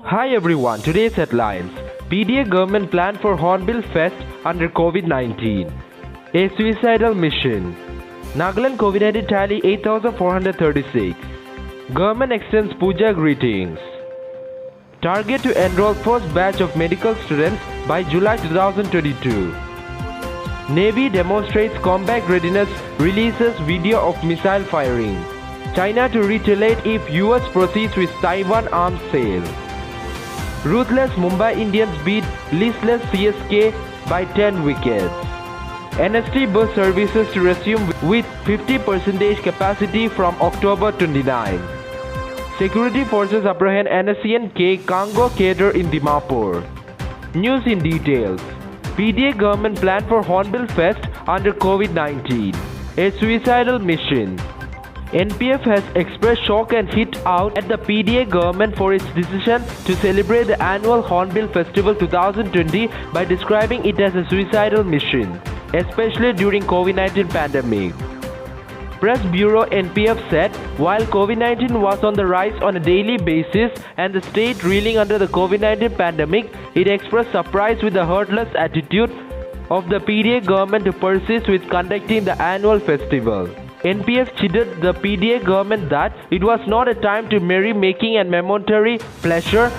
Hi everyone, today's headlines. PDA government plan for Hornbill Fest under COVID-19. A suicidal mission. Nagaland COVID-19 tally 8,436. Government extends Puja greetings. Target to enroll first batch of medical students by July 2022. Navy demonstrates combat readiness, releases video of missile firing. China to retaliate if US proceeds with Taiwan arms sale. Ruthless Mumbai Indians beat listless CSK by 10 wickets. NST bus services to resume with 50% capacity from October 29. Security forces apprehend NSCN K Congo cadre in Dimapur. News in details. PDA government plan for Hornbill Fest under COVID-19. A suicidal mission. NPF has expressed shock and hit out at the PDA government for its decision to celebrate the annual Hornbill Festival 2020 by describing it as a suicidal mission, especially during COVID-19 pandemic. Press Bureau NPF said, while COVID-19 was on the rise on a daily basis and the state reeling under the COVID-19 pandemic, it expressed surprise with the heartless attitude of the PDA government to persist with conducting the annual festival. NPF chided the PDA government that it was not a time to merry-making and momentary pleasure,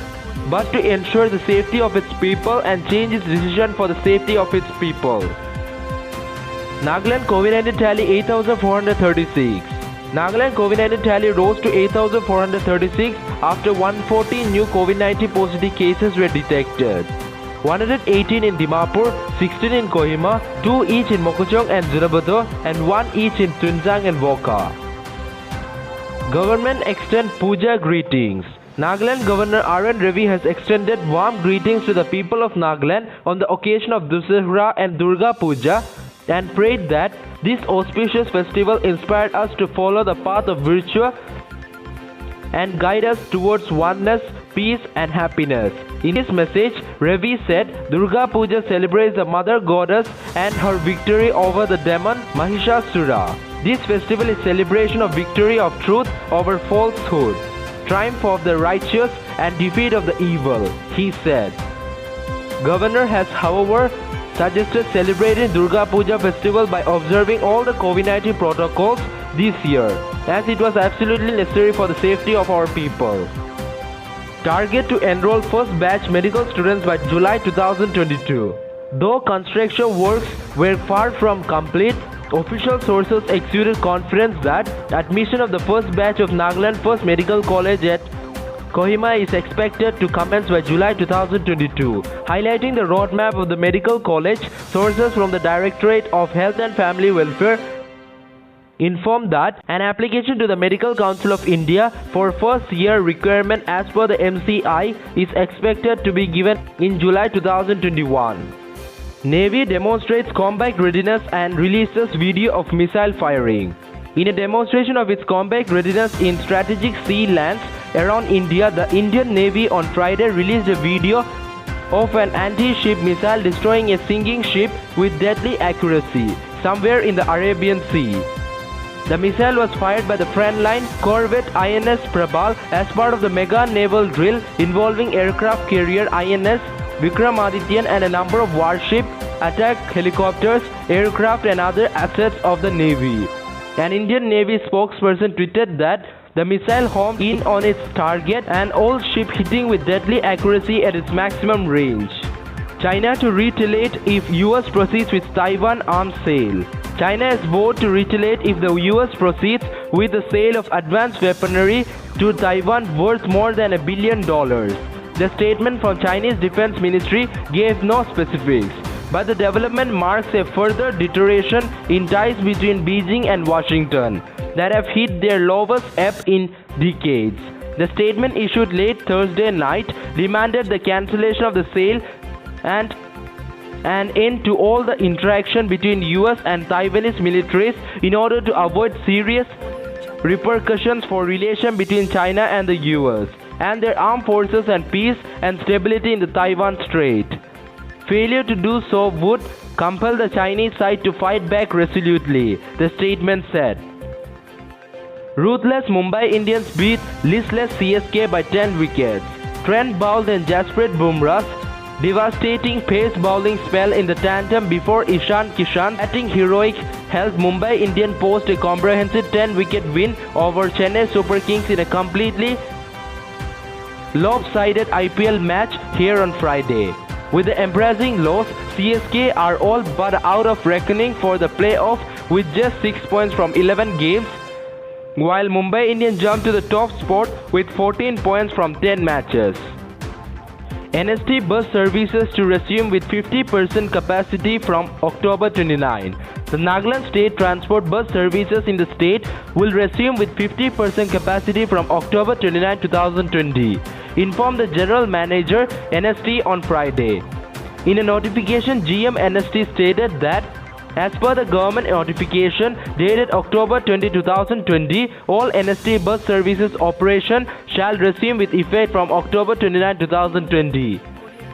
but to ensure the safety of its people and change its decision for the safety of its people. Nagaland COVID-19 tally 8,436. Nagaland COVID-19 tally rose to 8,436 after 140 new COVID-19 positive cases were detected. 118 in Dimapur, 16 in Kohima, 2 each in Mokokchung and Zunabadho, and 1 each in Tunjang and Woka. Government extend Puja greetings. Nagaland Governor R.N. Ravi has extended warm greetings to the people of Nagaland on the occasion of Dussehra and Durga Puja and prayed that this auspicious festival inspired us to follow the path of virtue and guide us towards oneness, peace and happiness. In his message, Ravi said Durga Puja celebrates the mother goddess and her victory over the demon Mahishasura. This festival is celebration of victory of truth over falsehood, triumph of the righteous and defeat of the evil, he said. Governor has, however, suggested celebrating Durga Puja festival by observing all the COVID-19 protocols this year, as it was absolutely necessary for the safety of our people. Target to enroll first batch medical students by July 2022. Though construction works were far from complete, official sources exuded confidence that admission of the first batch of Nagaland First Medical College at Kohima is expected to commence by July 2022. Highlighting the roadmap of the medical college, sources from the Directorate of Health and Family Welfare informed that an application to the Medical Council of India for first year requirement as per the MCI is expected to be given in July 2021. Navy demonstrates combat readiness and releases video of missile firing. In a demonstration of its combat readiness in strategic sea lands around India, the Indian Navy on Friday released a video of an anti-ship missile destroying a sinking ship with deadly accuracy somewhere in the Arabian Sea. The missile was fired by the frontline corvette INS Prabal as part of the mega naval drill involving aircraft carrier INS Vikramadityan and a number of warship, attack helicopters, aircraft and other assets of the Navy. An Indian Navy spokesperson tweeted that the missile homed in on its target and all ship hitting with deadly accuracy at its maximum range. China to retaliate if US proceeds with Taiwan arms sale. China has vowed to retaliate if the US proceeds with the sale of advanced weaponry to Taiwan worth more than $1 billion. The statement from Chinese Defense Ministry gave no specifics, but the development marks a further deterioration in ties between Beijing and Washington that have hit their lowest ebb in decades. The statement issued late Thursday night demanded the cancellation of the sale and an end to all the interaction between US and Taiwanese militaries in order to avoid serious repercussions for relations between China and the US and their armed forces and peace and stability in the Taiwan Strait. Failure to do so would compel the Chinese side to fight back resolutely, the statement said. Ruthless Mumbai Indians beat listless CSK by 10 wickets. Trent Boult and Jasprit Bumrah's devastating pace bowling spell in the tandem before Ishan Kishan's batting heroic helped Mumbai Indians post a comprehensive 10-wicket win over Chennai Super Kings in a completely lopsided IPL match here on Friday. With the embarrassing loss, CSK are all but out of reckoning for the playoff with just 6 points from 11 games, while Mumbai Indians jump to the top spot with 14 points from 10 matches. NST bus services to resume with 50% capacity from October 29. The Nagaland State Transport bus services in the state will resume with 50% capacity from October 29, 2020, informed the General Manager NST on Friday. In a notification, GM NST stated that as per the government notification dated October 20, 2020, all NST bus services operation shall resume with effect from October 29, 2020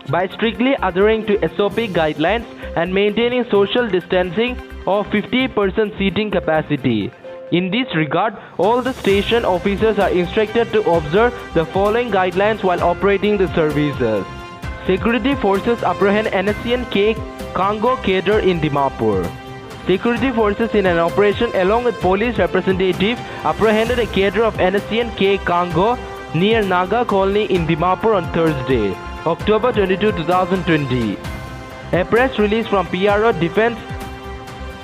by strictly adhering to SOP guidelines and maintaining social distancing of 50% seating capacity. In this regard, all the station officers are instructed to observe the following guidelines while operating the services. Security forces apprehend NSCN K Congo cadre in Dimapur. Security forces in an operation along with police representatives apprehended a cadre of NSCN K Congo near Naga Colony in Dimapur on Thursday, October 22, 2020. A press release from PRO Defense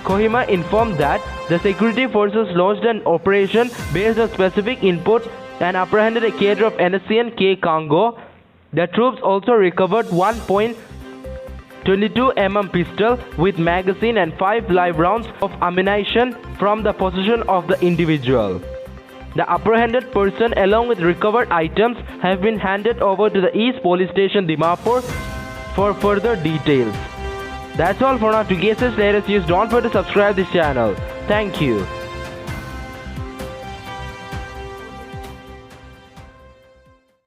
Kohima informed that the security forces launched an operation based on specific input and apprehended a cadre of NSCN K Congo. The troops also recovered 1.22 mm pistol with magazine and 5 live rounds of ammunition from the possession of the individual. The apprehended person along with recovered items have been handed over to the East Police Station Dimapur for further details. That's all for now. To get such latest news, don't forget to subscribe this channel. Thank you.